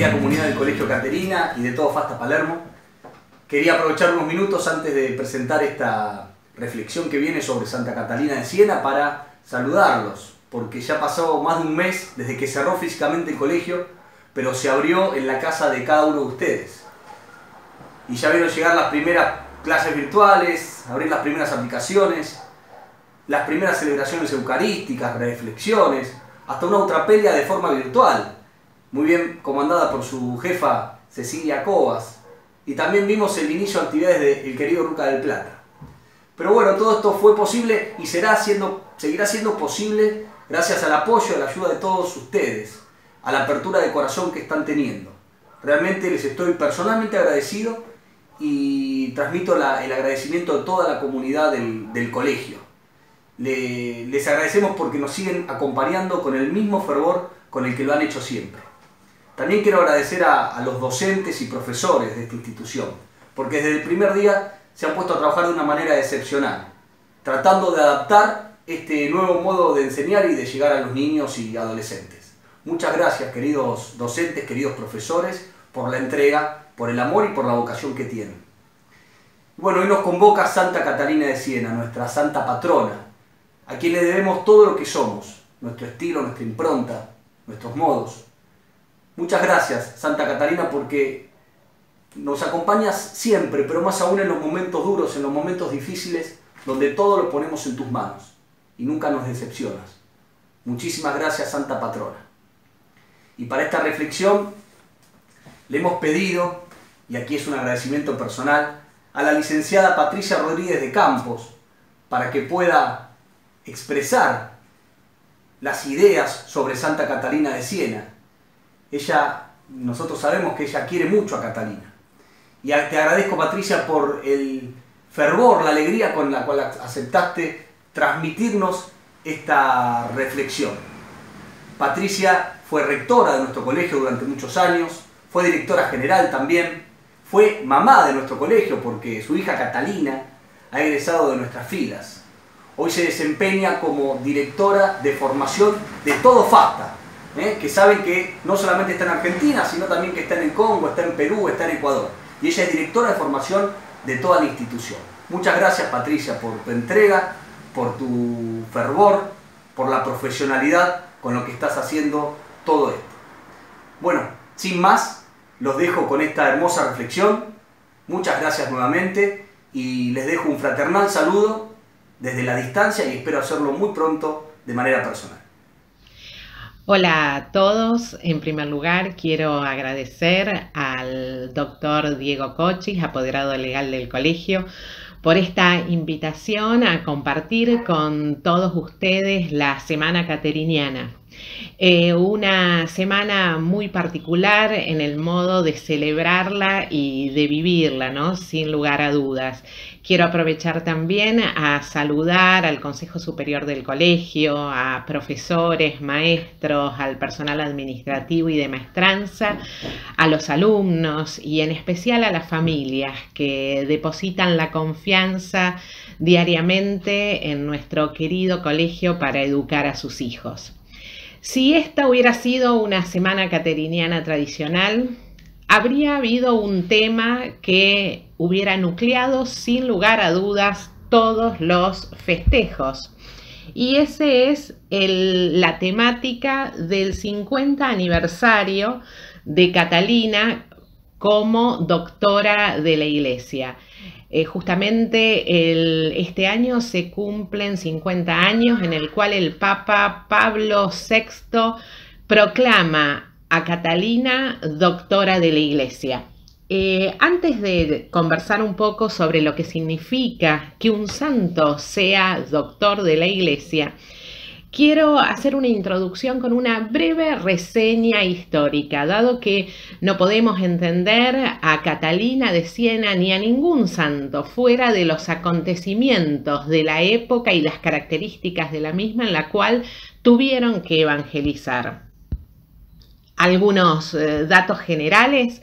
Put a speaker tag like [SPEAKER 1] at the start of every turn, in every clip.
[SPEAKER 1] querida comunidad del Colegio Caterina y de todo Fasta Palermo. Quería aprovechar unos minutos antes de presentar esta reflexión que viene sobre Santa Catalina de Siena para saludarlos, porque ya pasó más de un mes desde que cerró físicamente el colegio, pero se abrió en la casa de cada uno de ustedes. Y ya vieron llegar las primeras clases virtuales, abrir las primeras aplicaciones, las primeras celebraciones eucarísticas, reflexiones, hasta una ultrapelia de forma virtual, muy bien comandada por su jefa Cecilia Cobas. Y también vimos el inicio de actividades del querido Ruca del Plata. Pero bueno, todo esto fue posible y seguirá siendo posible gracias al apoyo y a la ayuda de todos ustedes, a la apertura de corazón que están teniendo. Realmente les estoy personalmente agradecido y transmito el agradecimiento de toda la comunidad del colegio. Les agradecemos porque nos siguen acompañando con el mismo fervor con el que lo han hecho siempre. También quiero agradecer a los docentes y profesores de esta institución, porque desde el primer día se han puesto a trabajar de una manera excepcional, tratando de adaptar este nuevo modo de enseñar y de llegar a los niños y adolescentes. Muchas gracias, queridos docentes, queridos profesores, por la entrega, por el amor y por la vocación que tienen. Bueno, hoy nos convoca Santa Catalina de Siena, nuestra santa patrona, a quien le debemos todo lo que somos, nuestro estilo, nuestra impronta, nuestros modos. Muchas gracias, Santa Catalina, porque nos acompañas siempre, pero más aún en los momentos duros, en los momentos difíciles, donde todo lo ponemos en tus manos y nunca nos decepcionas. Muchísimas gracias, Santa Patrona. Y para esta reflexión le hemos pedido, y aquí es un agradecimiento personal, a la licenciada Patricia Rodríguez de Campos, para que pueda expresar las ideas sobre Santa Catalina de Siena. Nosotros sabemos que ella quiere mucho a Catalina. Y te agradezco, Patricia, por el fervor, la alegría con la cual aceptaste transmitirnos esta reflexión. Patricia fue rectora de nuestro colegio durante muchos años, fue directora general también, fue mamá de nuestro colegio porque su hija Catalina ha egresado de nuestras filas. Hoy se desempeña como directora de formación de todo FASTA, que saben que no solamente está en Argentina, sino también que está en el Congo, está en Perú, está en Ecuador. Y ella es directora de formación de toda la institución. Muchas gracias, Patricia, por tu entrega, por tu fervor, por la profesionalidad con lo que estás haciendo todo esto. Bueno, sin más, los dejo con esta hermosa reflexión. Muchas gracias nuevamente y les dejo un fraternal saludo desde la distancia y espero hacerlo muy pronto de manera personal.
[SPEAKER 2] Hola a todos. En primer lugar, quiero agradecer al doctor Diego Cochis, apoderado legal del colegio, por esta invitación a compartir con todos ustedes la Semana Cateriniana. Una semana muy particular en el modo de celebrarla y de vivirla, ¿no? Sin lugar a dudas. Quiero aprovechar también a saludar al Consejo Superior del Colegio, a profesores, maestros, al personal administrativo y de maestranza, a los alumnos y en especial a las familias que depositan la confianza diariamente en nuestro querido colegio para educar a sus hijos. Si esta hubiera sido una semana cateriniana tradicional, habría habido un tema que hubiera nucleado sin lugar a dudas todos los festejos. Y ese es la temática del 50 aniversario de Catalina como doctora de la Iglesia. Justamente este año se cumplen 50 años en el cual el Papa Pablo VI proclama a Catalina doctora de la Iglesia. Antes de conversar un poco sobre lo que significa que un santo sea doctor de la Iglesia, quiero hacer una introducción con una breve reseña histórica, dado que no podemos entender a Catalina de Siena ni a ningún santo fuera de los acontecimientos de la época y las características de la misma en la cual tuvieron que evangelizar. Algunos datos generales.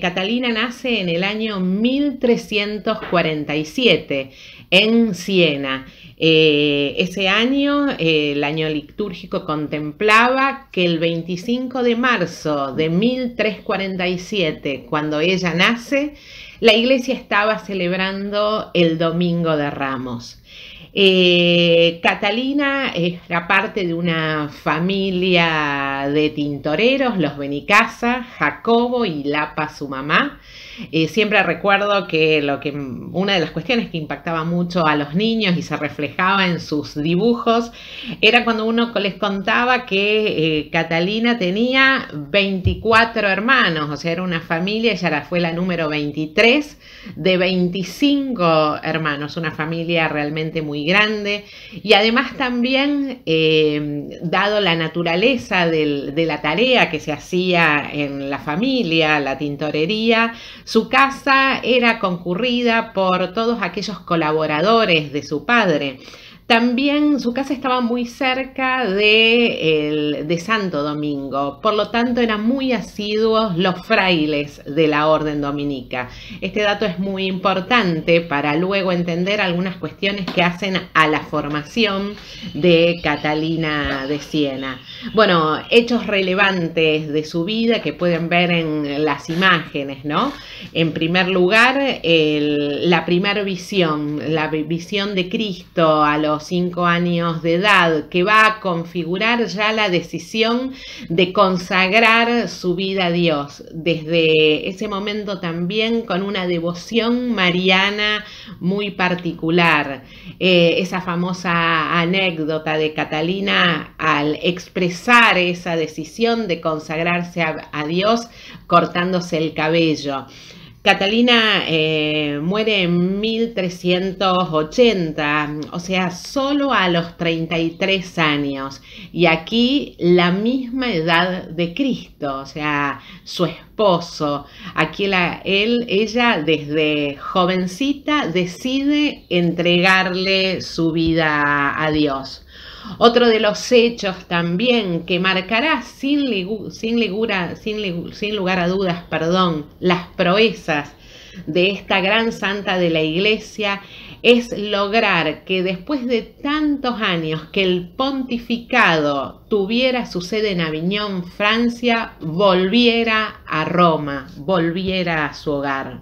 [SPEAKER 2] Catalina nace en el año 1347 en Siena. Ese año, el año litúrgico contemplaba que el 25 de marzo de 1347, cuando ella nace, la iglesia estaba celebrando el Domingo de Ramos. Catalina era parte de una familia de tintoreros, los Benicasa, Jacobo y Lapa, su mamá. Siempre recuerdo que una de las cuestiones que impactaba mucho a los niños y se reflejaba en sus dibujos era cuando uno les contaba que Catalina tenía 24 hermanos, o sea, era una familia, ella fue la número 23 de 25 hermanos, una familia realmente muy grande, y además también, dado la naturaleza de la tarea que se hacía en la familia, la tintorería, su casa era concurrida por todos aquellos colaboradores de su padre. También su casa estaba muy cerca de Santo Domingo, por lo tanto eran muy asiduos los frailes de la orden dominica. Este dato es muy importante para luego entender algunas cuestiones que hacen a la formación de Catalina de Siena. Bueno, hechos relevantes de su vida que pueden ver en las imágenes, ¿no? En primer lugar, la primera visión, la visión de Cristo a los 5 años de edad, que va a configurar ya la decisión de consagrar su vida a Dios. Desde ese momento también con una devoción mariana muy particular. Esa famosa anécdota de Catalina al expresar esa decisión de consagrarse a Dios cortándose el cabello. Catalina muere en 1380, o sea, solo a los 33 años. Y aquí la misma edad de Cristo, o sea, su esposo. Aquí ella desde jovencita decide entregarle su vida a Dios. Otro de los hechos también que marcará sin lugar a dudas, las proezas de esta gran santa de la Iglesia es lograr que después de tantos años que el pontificado tuviera su sede en Aviñón, Francia, volviera a Roma, volviera a su hogar.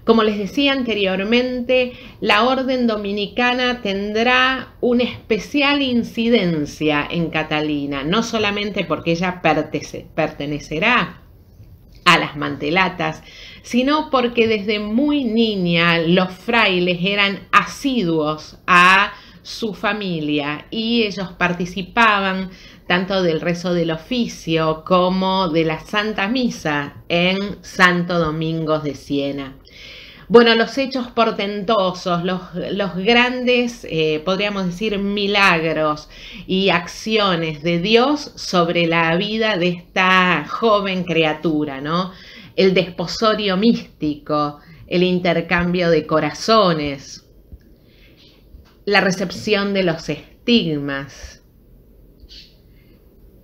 [SPEAKER 2] Como les decía anteriormente, la orden dominicana tendrá una especial incidencia en Catalina, no solamente porque ella pertenecerá a las mantelatas, sino porque desde muy niña los frailes eran asiduos a su familia y ellos participaban tanto del rezo del oficio como de la Santa Misa en Santo Domingo de Siena. Bueno, los hechos portentosos, los grandes, podríamos decir, milagros y acciones de Dios sobre la vida de esta joven criatura, ¿no? El desposorio místico, el intercambio de corazones, la recepción de los estigmas,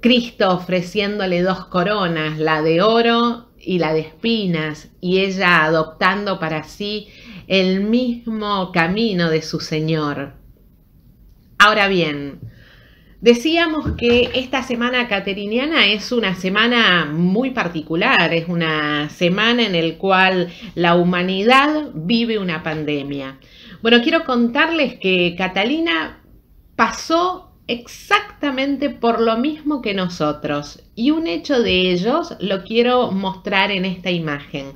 [SPEAKER 2] Cristo ofreciéndole 2 coronas, la de oro y la de espinas, y ella adoptando para sí el mismo camino de su Señor. Ahora bien, decíamos que esta semana cateriniana es una semana muy particular, es una semana en la cual la humanidad vive una pandemia. Bueno, quiero contarles que Catalina pasó exactamente por lo mismo que nosotros, y un hecho de ellos lo quiero mostrar en esta imagen.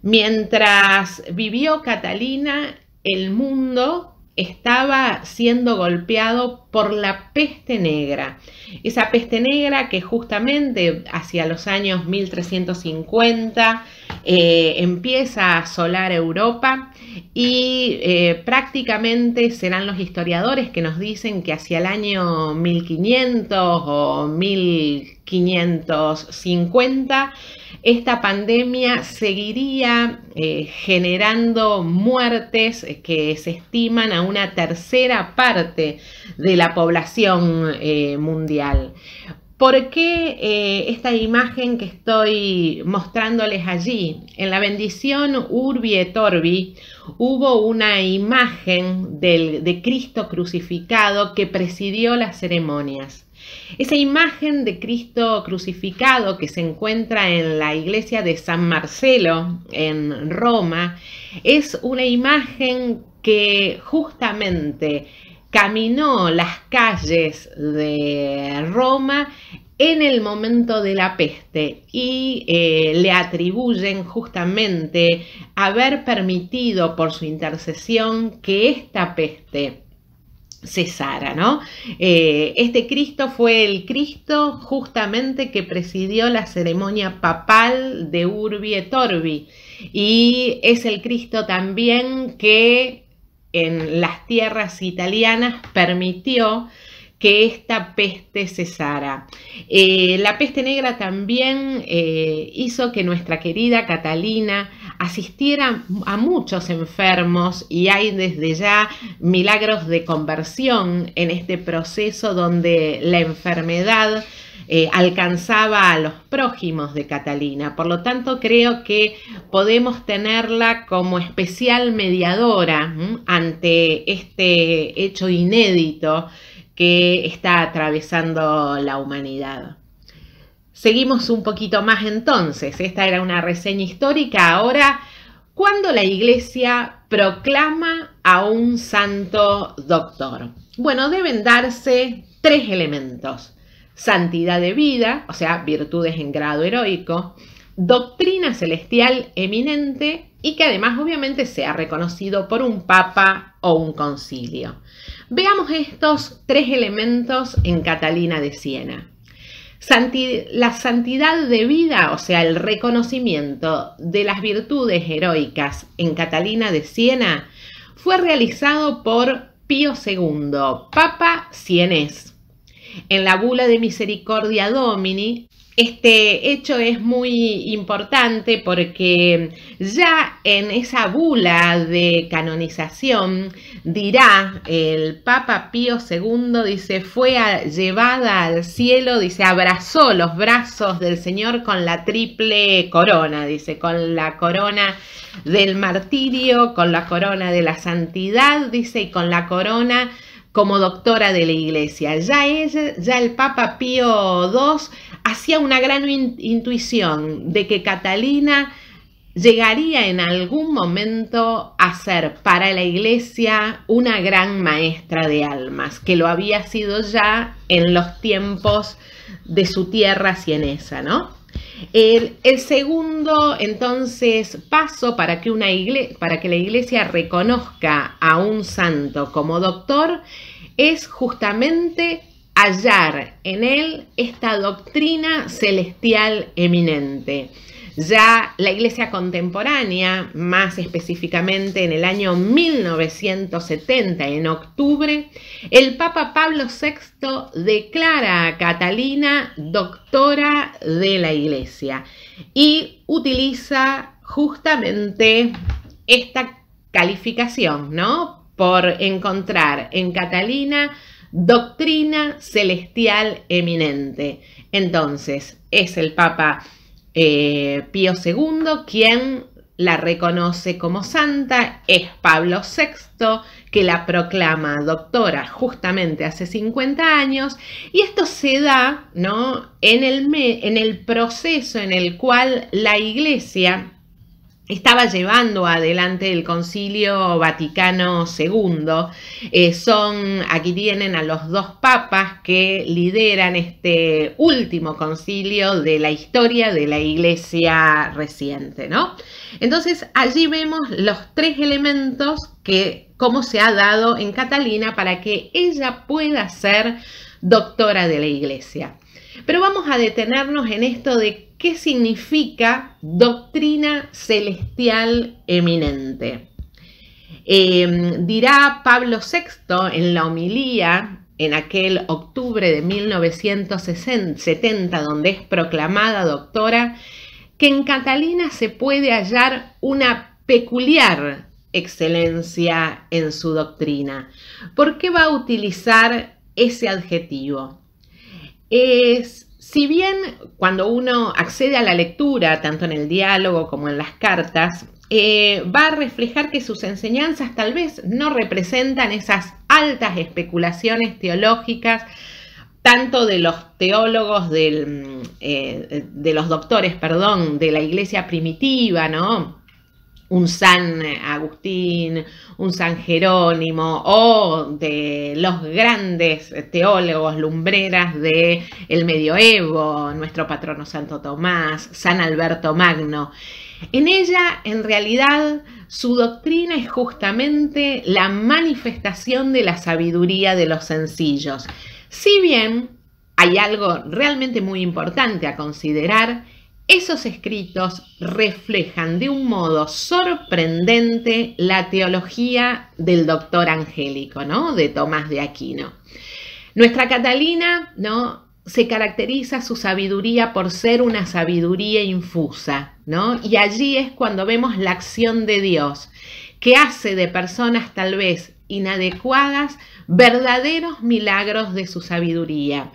[SPEAKER 2] Mientras vivió Catalina, el mundo estaba siendo golpeado por la peste negra. Esa peste negra que justamente hacia los años 1350 empieza a asolar Europa y prácticamente serán los historiadores que nos dicen que hacia el año 1500 o 1550 esta pandemia seguiría generando muertes que se estiman a una tercera parte de la población mundial. ¿Por qué esta imagen que estoy mostrándoles allí? En la bendición Urbi et Orbi hubo una imagen de Cristo crucificado que presidió las ceremonias. Esa imagen de Cristo crucificado que se encuentra en la iglesia de San Marcelo en Roma es una imagen que justamente caminó las calles de Roma en el momento de la peste y le atribuyen justamente haber permitido por su intercesión que esta peste cesara, ¿no? Este Cristo fue el Cristo justamente que presidió la ceremonia papal de Urbi et Orbi y es el Cristo también que en las tierras italianas permitió que esta peste cesara. La peste negra también hizo que nuestra querida Catalina asistiera a muchos enfermos y hay desde ya milagros de conversión en este proceso donde la enfermedad alcanzaba a los prójimos de Catalina. Por lo tanto, creo que podemos tenerla como especial mediadora ante este hecho inédito que está atravesando la humanidad. Seguimos un poquito más entonces. Esta era una reseña histórica. Ahora, ¿cuándo la Iglesia proclama a un santo doctor? Bueno, deben darse 3 elementos: santidad de vida, o sea, virtudes en grado heroico, doctrina celestial eminente y que además obviamente sea reconocido por un papa o un concilio. Veamos estos 3 elementos en Catalina de Siena. La santidad de vida, o sea, el reconocimiento de las virtudes heroicas en Catalina de Siena, fue realizado por Pío II, Papa sienés. En la bula de Misericordia Domini, este hecho es muy importante porque ya en esa bula de canonización dirá el Papa Pío II, dice, fue llevada al cielo, dice, abrazó los brazos del Señor con la triple corona, dice, con la corona del martirio, con la corona de la santidad, dice, y con la corona como doctora de la Iglesia. Ya el Papa Pío II hacía una gran intuición de que Catalina llegaría en algún momento a ser para la Iglesia una gran maestra de almas, que lo había sido ya en los tiempos de su tierra sienesa, ¿no? El segundo, entonces, paso para que la Iglesia reconozca a un santo como doctor es justamente hallar en él esta doctrina celestial eminente. Ya la Iglesia contemporánea, más específicamente en el año 1970, en octubre, el Papa Pablo VI declara a Catalina doctora de la Iglesia y utiliza justamente esta calificación, ¿no? Por encontrar en Catalina doctrina celestial eminente. Entonces, es el Papa Pío II quien la reconoce como santa, es Pablo VI que la proclama doctora justamente hace 50 años y esto se da, ¿no?, en el proceso en el cual la Iglesia estaba llevando adelante el Concilio Vaticano II. Aquí tienen a los 2 papas que lideran este último concilio de la historia de la Iglesia reciente, ¿no? Entonces, allí vemos los 3 elementos cómo se ha dado en Catalina para que ella pueda ser doctora de la Iglesia. Pero vamos a detenernos en esto de qué significa doctrina celestial eminente. Dirá Pablo VI en la homilía en aquel octubre de 1970, donde es proclamada doctora, que en Catalina se puede hallar una peculiar excelencia en su doctrina. ¿Por qué va a utilizar ese adjetivo? Si bien cuando uno accede a la lectura, tanto en el diálogo como en las cartas, va a reflejar que sus enseñanzas tal vez no representan esas altas especulaciones teológicas, tanto de los teólogos, de los doctores, perdón, de la iglesia primitiva, ¿no? Un San Agustín, un San Jerónimo, o de los grandes teólogos lumbreras del medioevo, nuestro patrono Santo Tomás, San Alberto Magno. En ella, en realidad, su doctrina es justamente la manifestación de la sabiduría de los sencillos. Si bien hay algo realmente muy importante a considerar, esos escritos reflejan de un modo sorprendente la teología del doctor angélico, ¿no? De Tomás de Aquino. Nuestra Catalina, ¿no?, se caracteriza su sabiduría por ser una sabiduría infusa, ¿no? Y allí es cuando vemos la acción de Dios, que hace de personas tal vez inadecuadas verdaderos milagros de su sabiduría.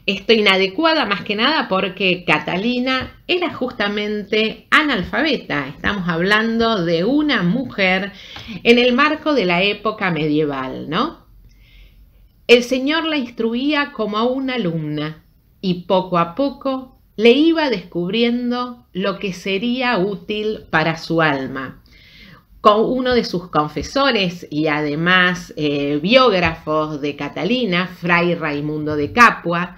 [SPEAKER 2] Esto inadecuada más que nada porque Catalina era justamente analfabeta. Estamos hablando de una mujer en el marco de la época medieval, ¿no? El Señor la instruía como a una alumna y poco a poco le iba descubriendo lo que sería útil para su alma. Con uno de sus confesores y además biógrafos de Catalina, Fray Raimundo de Capua,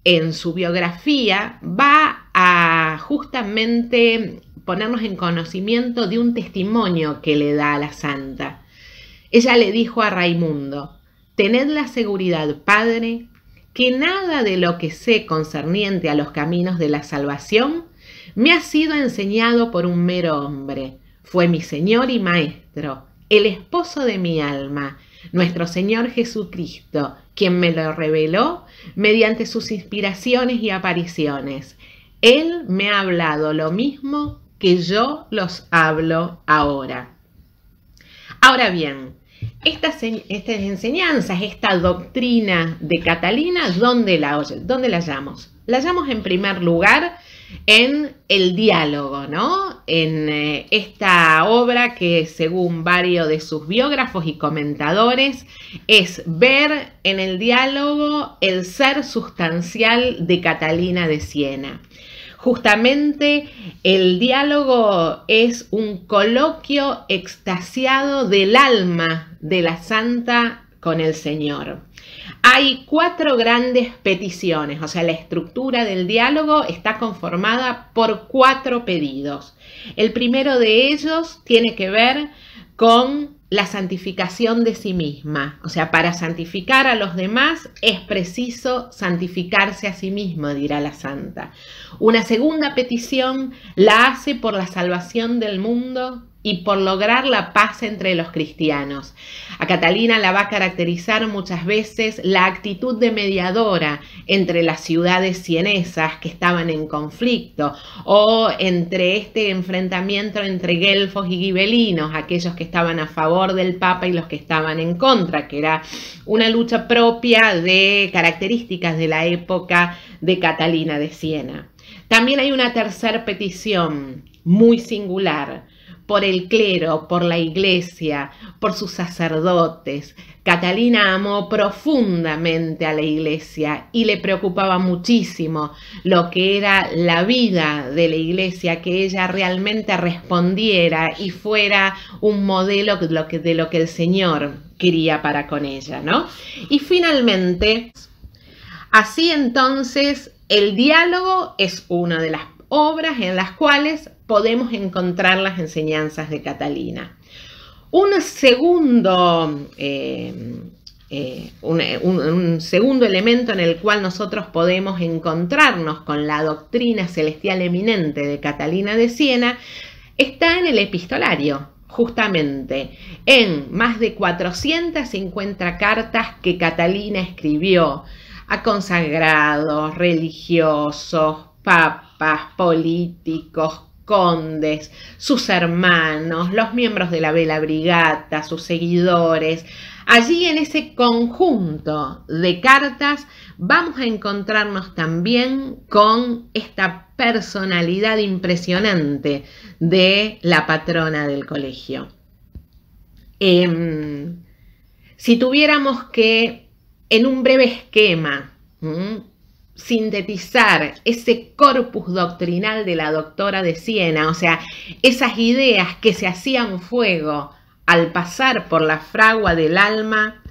[SPEAKER 2] en su biografía va a justamente ponernos en conocimiento de un testimonio que le da a la santa. Ella le dijo a Raimundo: «Tened la seguridad, Padre, que nada de lo que sé concerniente a los caminos de la salvación me ha sido enseñado por un mero hombre. Fue mi Señor y Maestro, el esposo de mi alma, nuestro Señor Jesucristo, quien me lo reveló mediante sus inspiraciones y apariciones. Él me ha hablado lo mismo que yo los hablo ahora». Ahora bien, estas enseñanzas, esta doctrina de Catalina, ¿dónde la hallamos? La hallamos en primer lugar en el diálogo, ¿no? En esta obra que, según varios de sus biógrafos y comentadores, es ver en el diálogo el ser sustancial de Catalina de Siena. Justamente el diálogo es un coloquio extasiado del alma de la santa con el Señor. Hay 4 grandes peticiones, o sea, la estructura del diálogo está conformada por 4 pedidos. El primero de ellos tiene que ver con la santificación de sí misma. O sea, para santificar a los demás es preciso santificarse a sí mismo, dirá la santa. Una segunda petición la hace por la salvación del mundo y por lograr la paz entre los cristianos. A Catalina la va a caracterizar muchas veces la actitud de mediadora entre las ciudades sienesas que estaban en conflicto, o entre este enfrentamiento entre guelfos y gibelinos, aquellos que estaban a favor del Papa y los que estaban en contra, que era una lucha propia de características de la época de Catalina de Siena. También hay una tercera petición muy singular, por el clero, por la iglesia, por sus sacerdotes. Catalina amó profundamente a la iglesia y le preocupaba muchísimo lo que era la vida de la iglesia, que ella realmente respondiera y fuera un modelo de lo que el Señor quería para con ella, ¿no? Y finalmente, así entonces, el diálogo es una de las obras en las cuales podemos encontrar las enseñanzas de Catalina. Un segundo elemento en el cual nosotros podemos encontrarnos con la doctrina celestial eminente de Catalina de Siena está en el epistolario. Justamente en más de 450 cartas que Catalina escribió a consagrados, religiosos, papas, políticos, condes, sus hermanos, los miembros de la Bella Brigata, sus seguidores. Allí en ese conjunto de cartas vamos a encontrarnos también con esta personalidad impresionante de la patrona del colegio. Si tuviéramos que, en un breve esquema, sintetizar ese corpus doctrinal de la doctora de Siena, o sea, esas ideas que se hacían fuego al pasar por la fragua del alma,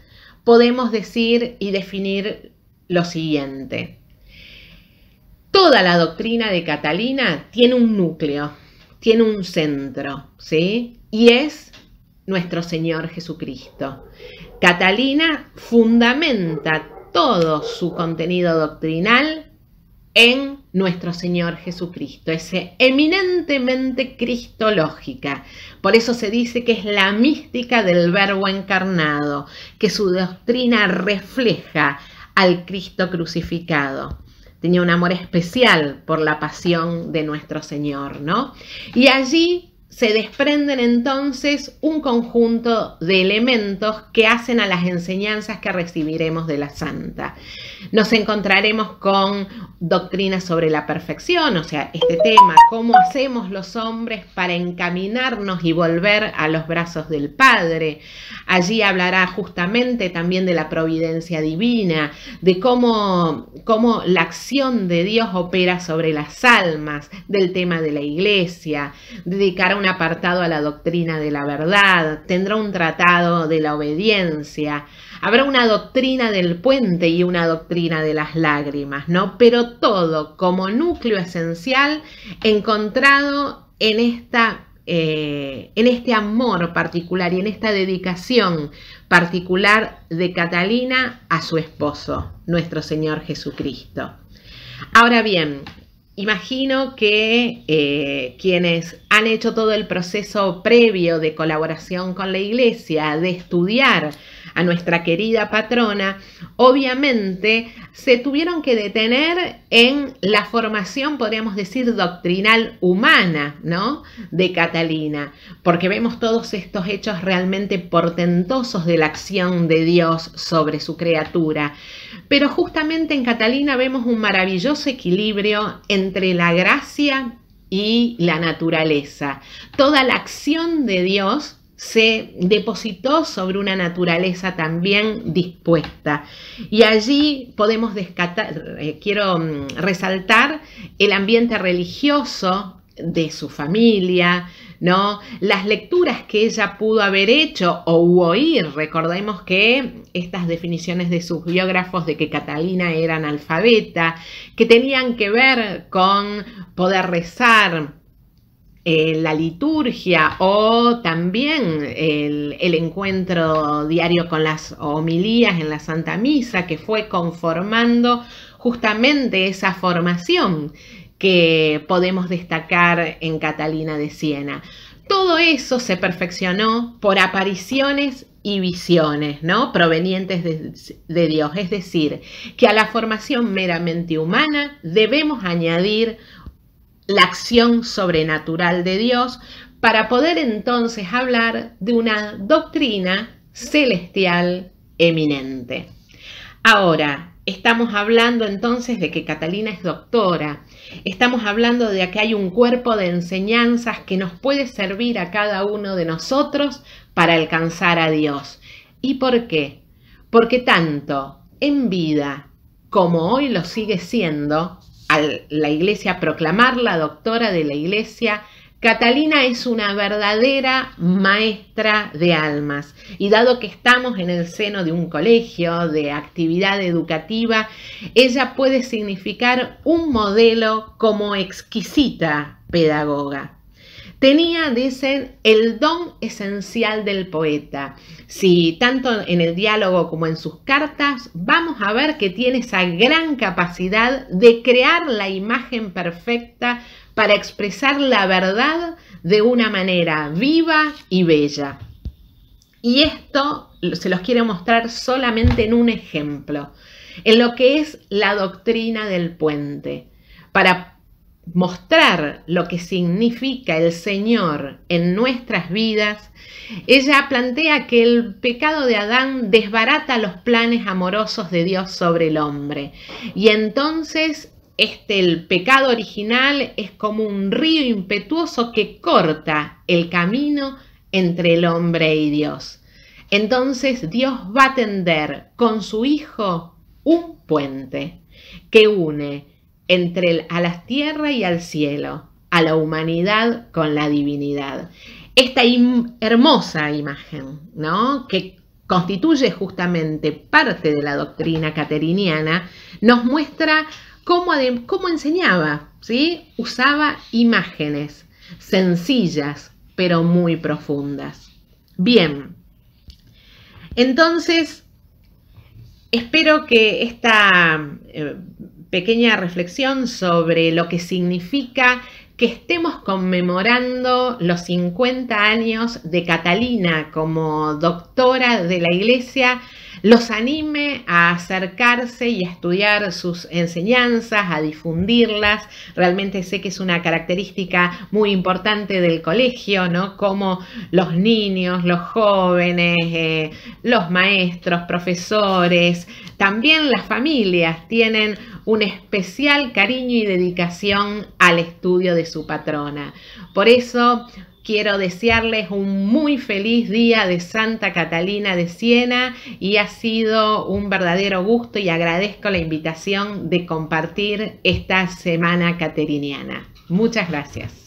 [SPEAKER 2] podemos decir y definir lo siguiente. Toda la doctrina de Catalina tiene un núcleo, tiene un centro, ¿sí? Y es nuestro Señor Jesucristo. Catalina fundamenta todo su contenido doctrinal en nuestro Señor Jesucristo, es eminentemente cristológica. Por eso se dice que es la mística del Verbo encarnado, que su doctrina refleja al Cristo crucificado. Tenía un amor especial por la pasión de nuestro Señor, ¿no? Y allí se desprenden entonces un conjunto de elementos que hacen a las enseñanzas que recibiremos de la Santa. Nos encontraremos con doctrinas sobre la perfección, o sea, este tema, cómo hacemos los hombres para encaminarnos y volver a los brazos del Padre. Allí hablará justamente también de la providencia divina, de cómo la acción de Dios opera sobre las almas, del tema de la Iglesia, dedicará un apartado a la doctrina de la verdad, tendrá un tratado de la obediencia, habrá una doctrina del puente y una doctrina de las lágrimas, ¿no? Pero todo como núcleo esencial encontrado en este amor particular y en esta dedicación particular de Catalina a su esposo, nuestro Señor Jesucristo. Ahora bien, imagino que quienes han hecho todo el proceso previo de colaboración con la Iglesia, de estudiar a nuestra querida patrona, obviamente se tuvieron que detener en la formación, podríamos decir, doctrinal humana, ¿no?, de Catalina, porque vemos todos estos hechos realmente portentosos de la acción de Dios sobre su criatura. Pero justamente en Catalina vemos un maravilloso equilibrio entre la gracia y la naturaleza. Toda la acción de Dios se depositó sobre una naturaleza también dispuesta. Y allí podemos quiero resaltar el ambiente religioso de su familia, ¿no? Las lecturas que ella pudo haber hecho o oír. Recordemos que estas definiciones de sus biógrafos de que Catalina era analfabeta, que tenían que ver con poder rezar, la liturgia o también el encuentro diario con las homilías en la Santa Misa, que fue conformando justamente esa formación que podemos destacar en Catalina de Siena. Todo eso se perfeccionó por apariciones y visiones, ¿no?, provenientes de Dios. Es decir, que a la formación meramente humana debemos añadir la acción sobrenatural de Dios para poder entonces hablar de una doctrina celestial eminente. Ahora, estamos hablando entonces de que Catalina es doctora, estamos hablando de que hay un cuerpo de enseñanzas que nos puede servir a cada uno de nosotros para alcanzar a Dios. ¿Y por qué? Porque tanto en vida como hoy lo sigue siendo, al la Iglesia proclamarla doctora de la Iglesia, Catalina es una verdadera maestra de almas. Y dado que estamos en el seno de un colegio, de actividad educativa, ella puede significar un modelo como exquisita pedagoga. Tenía, dicen, el don esencial del poeta. Si tanto en el diálogo como en sus cartas vamos a ver que tiene esa gran capacidad de crear la imagen perfecta para expresar la verdad de una manera viva y bella. Y esto se los quiero mostrar solamente en un ejemplo, en lo que es la doctrina del puente. Para mostrar lo que significa el Señor en nuestras vidas, ella plantea que el pecado de Adán desbarata los planes amorosos de Dios sobre el hombre. Y entonces el pecado original es como un río impetuoso que corta el camino entre el hombre y Dios. Entonces Dios va a tender con su Hijo un puente que une a la tierra y al cielo, a la humanidad con la divinidad. Esta hermosa imagen, ¿no?, que constituye justamente parte de la doctrina cateriniana, nos muestra cómo enseñaba, ¿sí? Usaba imágenes sencillas, pero muy profundas. Bien, entonces, espero que esta pequeña reflexión sobre lo que significa que estemos conmemorando los 50 años de Catalina como doctora de la Iglesia los anime a acercarse y a estudiar sus enseñanzas, a difundirlas. Realmente sé que es una característica muy importante del colegio, ¿no? Como los niños, los jóvenes, los maestros, profesores, también las familias tienen un especial cariño y dedicación al estudio de su patrona. Por eso quiero desearles un muy feliz día de Santa Catalina de Siena y ha sido un verdadero gusto y agradezco la invitación de compartir esta semana cateriniana. Muchas gracias.